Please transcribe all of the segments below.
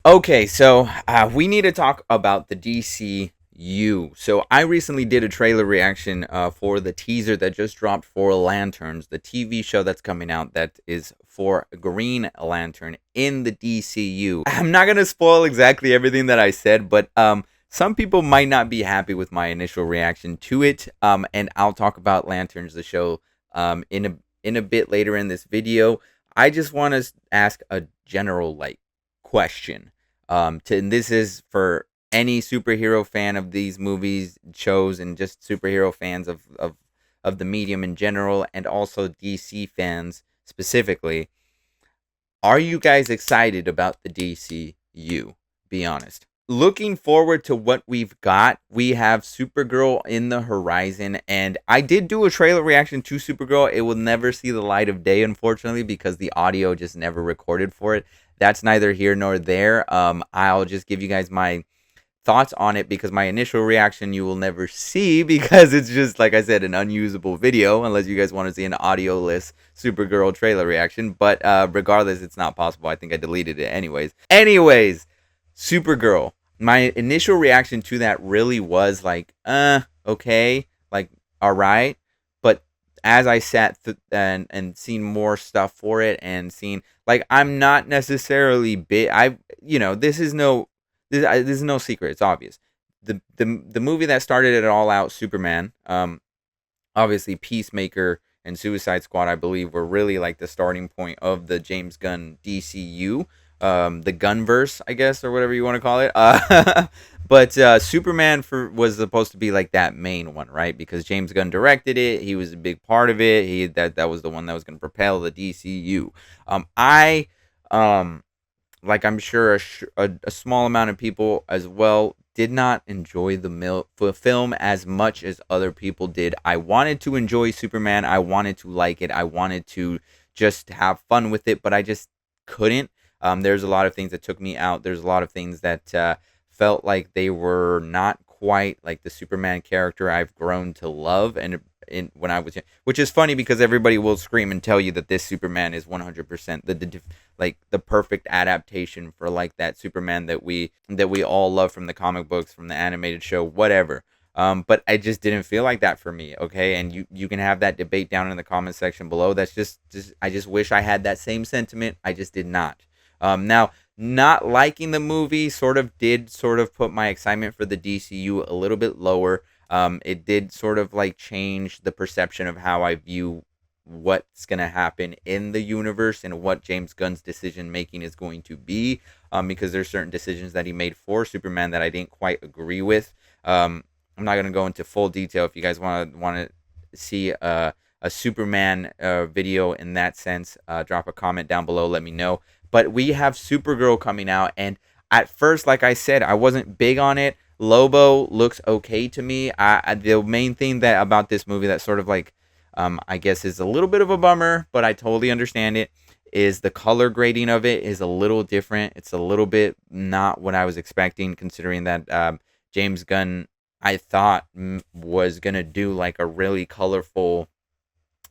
Okay, so we need to talk about the DCU. So I recently did a trailer reaction for the teaser that just dropped for Lanterns, the TV show that's coming out that is for Green Lantern in the DCU. I'm not gonna spoil exactly everything that I said, but some people might not be happy with my initial reaction to it. And I'll talk about Lanterns, the show, in a bit later in this video. I just want to ask a general question. And this is for any superhero fan of these movies, shows, and just superhero fans of the medium in general, and also DC fans specifically. Are you guys excited about the DCU? Be honest. Looking forward to what we've got. We have Supergirl in the horizon, and I did do a trailer reaction to Supergirl. It will never see the light of day, unfortunately, because the audio just never recorded for it. That's neither here nor there. I'll just give you guys my thoughts on it because my initial reaction you will never see because it's just, like I said, an unusable video unless you guys want to see an audio-less Supergirl trailer reaction. But regardless, it's not possible. I think I deleted it anyways. Supergirl, my initial reaction to that really was like, okay, like, all right. But as I and seen more stuff for it and seen, like, I'm not necessarily big. This is this is no secret. It's obvious. The movie that started it all out, Superman. Obviously Peacemaker and Suicide Squad, I believe, were really like the starting point of the James Gunn DCU, the Gunverse, I guess, or whatever you want to call it. But Superman was supposed to be like that main one, right? Because James Gunn directed it, he was a big part of it. That was the one that was going to propel the DCU. I like I'm sure a small amount of people as well did not enjoy the film as much as other people did. I wanted to enjoy Superman. I wanted to like it. I wanted to just have fun with it, but I just couldn't. There's a lot of things that took me out. There's a lot of things that felt like they were not quite like the Superman character I've grown to love, and when I was young, which is funny because everybody will scream and tell you that this Superman is 100% like the perfect adaptation for like that Superman that we all love from the comic books, from the animated show, whatever. But I just didn't feel like that for me. Okay, and you can have that debate down in the comment section below. That's just I just wish I had that same sentiment. I just did not. Now, not liking the movie sort of put my excitement for the DCU a little bit lower. It did sort of like change the perception of how I view what's going to happen in the universe and what James Gunn's decision making is going to be, because there's certain decisions that he made for Superman that I didn't quite agree with. I'm not going to go into full detail. If you guys want to see a Superman video in that sense, drop a comment down below, let me know. But we have Supergirl coming out, and at first, like I said, I wasn't big on it. Lobo looks okay to me. The main thing that about this movie that sort of like, I guess is a little bit of a bummer, but I totally understand it, is the color grading of it is a little different. It's a little bit not what I was expecting, considering that James Gunn, I thought, was gonna do like a really colorful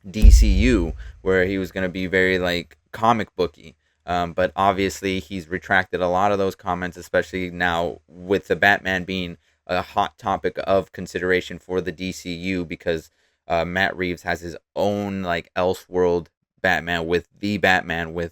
DCU where he was gonna be very like comic booky. But obviously, he's retracted a lot of those comments, especially now with the Batman being a hot topic of consideration for the DCU, because Matt Reeves has his own like Elseworld Batman with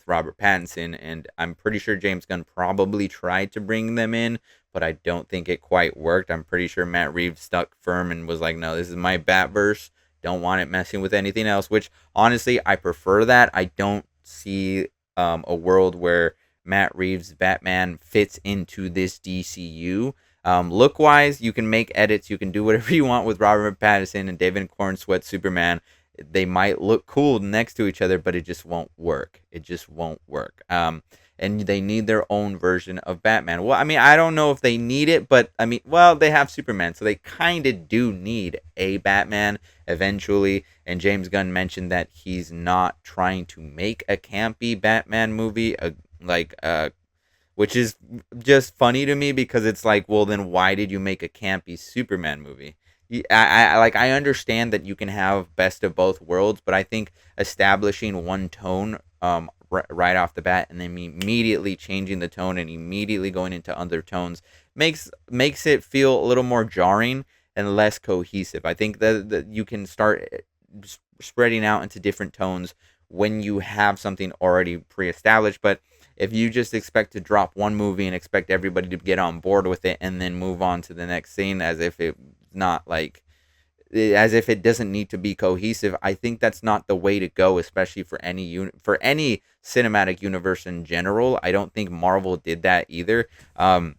Robert Pattinson, and I'm pretty sure James Gunn probably tried to bring them in, but I don't think it quite worked. I'm pretty sure Matt Reeves stuck firm and was like, "No, this is my Batverse. Don't want it messing with anything else." Which honestly, I prefer that. I don't see a world where Matt Reeves' Batman fits into this DCU. Look wise, you can make edits. You can do whatever you want with Robert Pattinson and David Cornsweet Superman. They might look cool next to each other, but it just won't work. It just won't work. And they need their own version of Batman. Well, I mean, I don't know if they need it, but I mean, well, they have Superman, so they kind of do need a Batman eventually. And James Gunn mentioned that he's not trying to make a campy Batman movie, which is just funny to me because it's like, well, then why did you make a campy Superman movie? I understand that you can have best of both worlds, but I think establishing one tone right off the bat, and then immediately changing the tone and immediately going into undertones makes it feel a little more jarring and less cohesive. I think that you can start spreading out into different tones when you have something already pre-established. But if you just expect to drop one movie and expect everybody to get on board with it and then move on to the next scene as if it's not like as if it doesn't need to be cohesive, I think that's not the way to go, especially for for any cinematic universe in general. I don't think Marvel did that either. And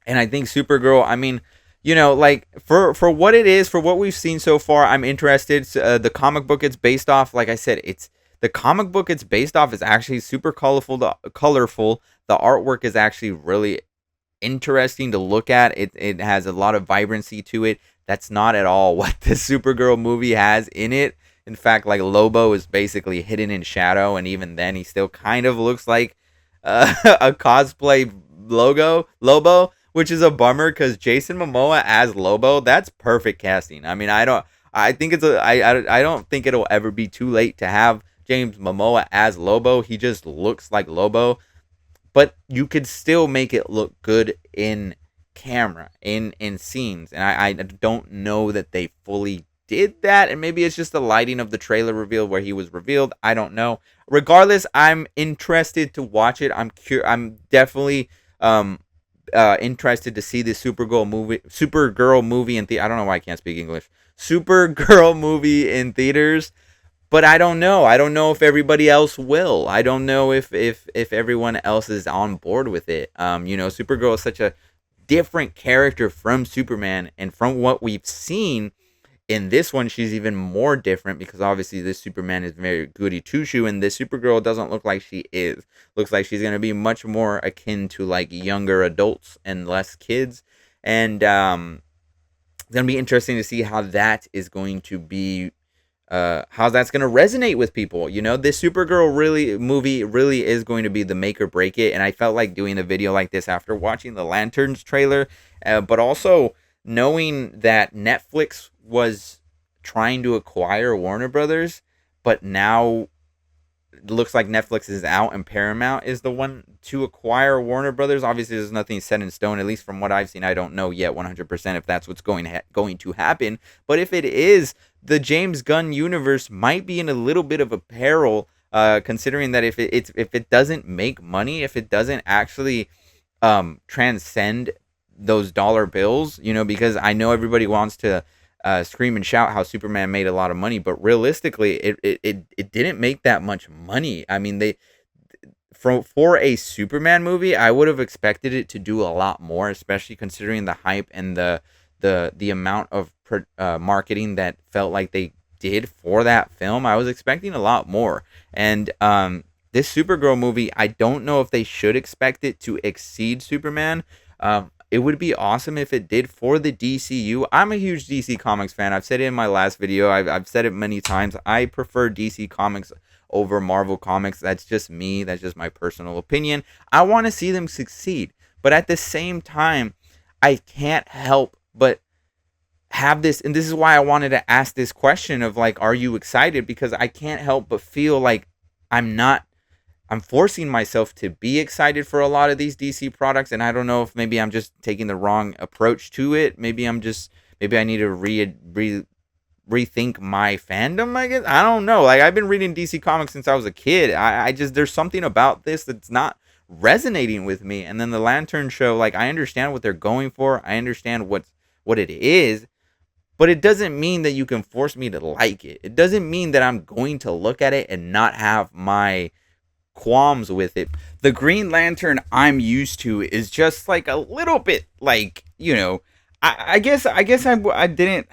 I think Supergirl, I mean, like for what it is, for what we've seen so far, I'm interested. The comic book it's based off, like I said, it's the comic book it's based off is actually super colorful. Colorful. The artwork is actually really interesting to look at. It has a lot of vibrancy to it. That's not at all what the Supergirl movie has in it. In fact, like Lobo is basically hidden in shadow, and even then, he still kind of looks like a cosplay Lobo, which is a bummer because Jason Momoa as Lobo, that's perfect casting. I mean, I think I don't think it'll ever be too late to have James Momoa as Lobo. He just looks like Lobo, but you could still make it look good in camera, in scenes, and I don't know that they fully did that, and maybe it's just the lighting of the trailer reveal where he was revealed. I don't know. Regardless, I'm interested to watch it. I'm definitely interested to see the Supergirl movie in I don't know why I can't speak English. Supergirl movie in theaters. But I don't know. I don't know if everybody else will. I don't know if everyone else is on board with it. Supergirl is such a different character from Superman, and from what we've seen in this one, she's even more different because obviously this Superman is very goody two shoe, and this Supergirl doesn't look like she is. Looks like she's gonna be much more akin to like younger adults and less kids, and it's gonna be interesting to see how that is going to be how that's going to resonate with people. This Supergirl movie really is going to be the make or break it. And I felt like doing a video like this after watching the Lanterns trailer, but also knowing that Netflix was trying to acquire Warner Brothers, but now it looks like Netflix is out and Paramount is the one to acquire Warner Brothers. Obviously, there's nothing set in stone, at least from what I've seen. I don't know yet 100% if that's what's going to happen. But if it is, the James Gunn universe might be in a little bit of a peril, considering that if it doesn't make money, if it doesn't actually transcend those dollar bills, because I know everybody wants to scream and shout how Superman made a lot of money, but realistically, it didn't make that much money. I mean, for a Superman movie, I would have expected it to do a lot more, especially considering the hype and the amount of marketing that felt like they did for that film. I was expecting a lot more, and this Supergirl movie, I don't know if they should expect it to exceed Superman. It would be awesome if it did for the DCU. I'm a huge DC Comics fan. I've said it in my last video. I've said it many times. I prefer DC Comics over Marvel Comics. That's just me. That's just my personal opinion. I want to see them succeed. But at the same time, I can't help but have this. And this is why I wanted to ask this question of like, are you excited? Because I can't help but feel like I'm forcing myself to be excited for a lot of these DC products, and I don't know if maybe I'm just taking the wrong approach to it. Maybe I need to rethink my fandom, I guess. I don't know. Like, I've been reading DC Comics since I was a kid. I just, there's something about this that's not resonating with me. And then the Lantern show, like, I understand what they're going for. I understand what it is, but it doesn't mean that you can force me to like it. It doesn't mean that I'm going to look at it and not have my qualms with it. The Green Lantern I'm used to is just like a little bit like, I guess I didn't,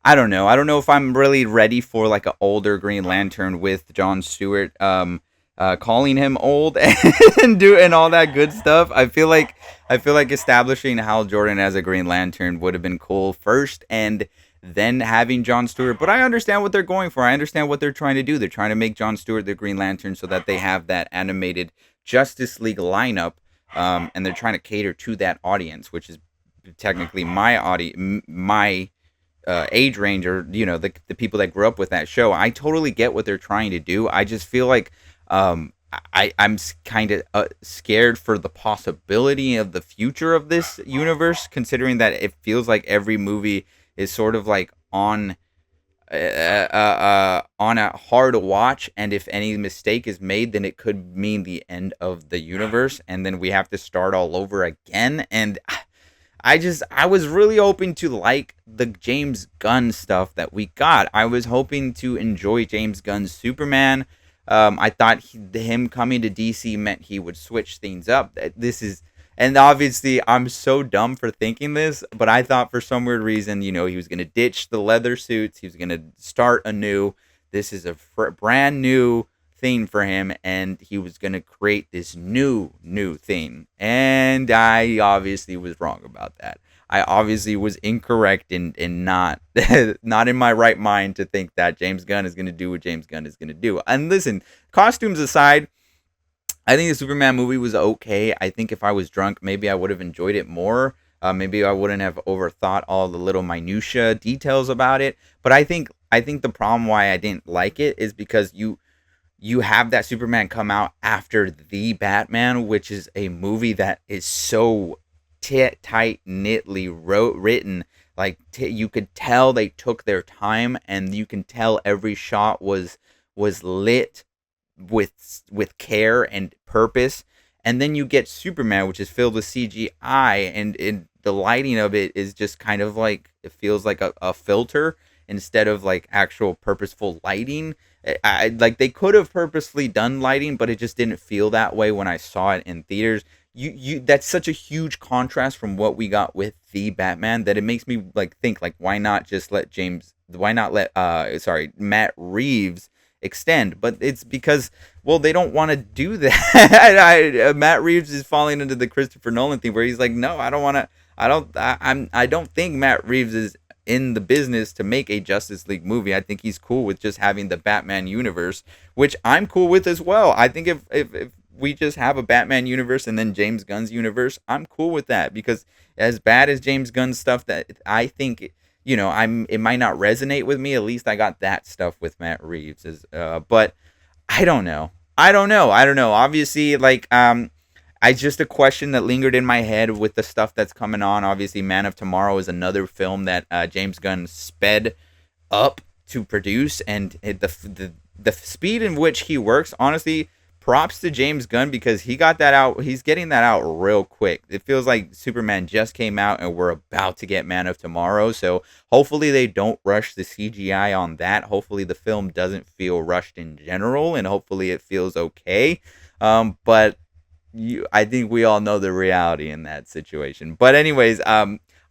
I don't know. I don't know if I'm really ready for like an older Green Lantern with Jon Stewart calling him old and doing all that good stuff. I feel like establishing Hal Jordan as a Green Lantern would have been cool first, and then having Jon Stewart. But I understand what they're going for. I understand what they're trying to do. They're trying to make Jon Stewart the Green Lantern so that they have that animated Justice League lineup, and they're trying to cater to that audience, which is technically my age range, or the people that grew up with that show. I totally get what they're trying to do. I just feel like I'm kind of scared for the possibility of the future of this universe, considering that it feels like every movie is sort of like on a hard watch, and if any mistake is made, then it could mean the end of the universe, and then we have to start all over again. And I was really hoping to like the James Gunn stuff that we got. I was hoping to enjoy James Gunn's Superman. I thought him coming to DC meant he would switch things up. This is, and obviously I'm so dumb for thinking this, but I thought for some weird reason, he was gonna ditch the leather suits. He was gonna start anew. This is a brand new thing for him, and he was going to create this new thing, and I obviously was wrong about that. I obviously was incorrect in not not in my right mind to think that James Gunn is going to do what James Gunn is going to do. And listen, costumes aside, I think the Superman movie was okay. I think if I was drunk, maybe I would have enjoyed it more. Maybe I wouldn't have overthought all the little minutia details about it. But I think the problem why I didn't like it is because you have that Superman come out after the Batman, which is a movie that is so tight knitly written. Like you could tell they took their time, and you can tell every shot was lit with care and purpose. And then you get Superman, which is filled with CGI, and the lighting of it is just kind of like, it feels like a filter instead of like actual purposeful lighting. Like they could have purposely done lighting, but it just didn't feel that way when I saw it in theaters. You That's such a huge contrast from what we got with the Batman that it makes me like think like, why not let Matt Reeves extend? But it's because, well, they don't want to do that. Matt Reeves is falling into the Christopher Nolan thing where he's like, no, I don't want to. I don't think Matt Reeves is in the business to make a Justice League movie. I think he's cool with just having the Batman universe, which I'm cool with as well. I think if we just have a Batman universe and then James Gunn's universe, I'm cool with that, because as bad as James Gunn's stuff that I think, it might not resonate with me, at least I got that stuff with Matt Reeves. But I don't know. Obviously, like, I just a question that lingered in my head with the stuff that's coming on. Obviously, Man of Tomorrow is another film that James Gunn sped up to produce, and the speed in which he works, honestly, props to James Gunn, because he got that out. He's getting that out real quick. It feels like Superman just came out and we're about to get Man of Tomorrow. So hopefully they don't rush the CGI on that. Hopefully the film doesn't feel rushed in general, and hopefully it feels okay. But I think we all know the reality in that situation. But anyways,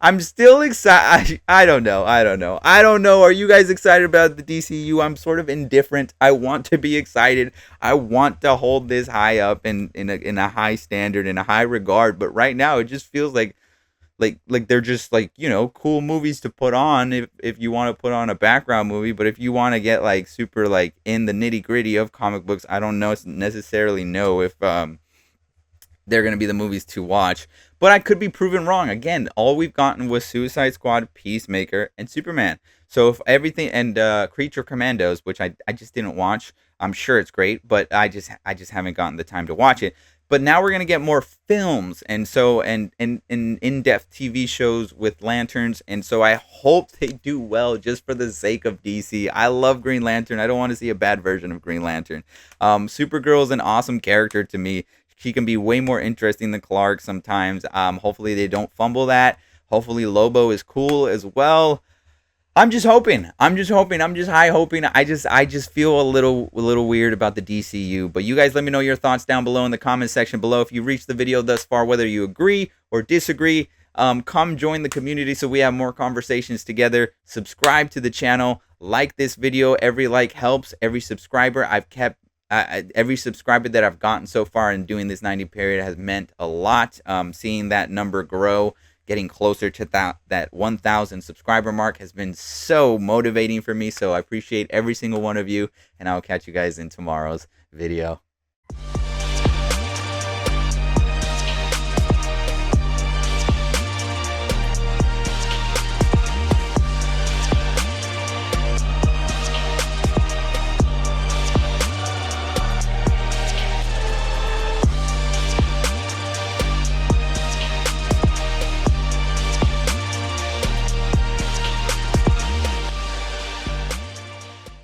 I'm still excited. I don't know. Are you guys excited about the DCU? I'm sort of indifferent. I want to be excited. I want to hold this high up in a high standard, in a high regard. But right now, it just feels like they're just like, cool movies to put on if you want to put on a background movie. But if you want to get like super like in the nitty gritty of comic books, I don't necessarily know if they're going to be the movies to watch. But I could be proven wrong. Again, all we've gotten was Suicide Squad, Peacemaker, and Superman. So if everything, and Creature Commandos, which I just didn't watch. I'm sure it's great, but I just haven't gotten the time to watch it. But now we're gonna get more films, and in-depth TV shows with lanterns, and so I hope they do well just for the sake of DC. I love Green Lantern. I don't want to see a bad version of Green Lantern. Supergirl is an awesome character to me. She can be way more interesting than Clark sometimes. Hopefully they don't fumble that. Hopefully Lobo is cool as well. I'm just hoping. I'm just high hoping. I just feel a little weird about the DCU. But you guys let me know your thoughts down below in the comment section below. If you reached the video thus far, whether you agree or disagree, come join the community so we have more conversations together. Subscribe to the channel. Like this video. Every like helps. Every subscriber every subscriber that I've gotten so far in doing this 90 period has meant a lot. Seeing that number grow, getting closer to that 1,000 subscriber mark has been so motivating for me. So I appreciate every single one of you, and I'll catch you guys in tomorrow's video.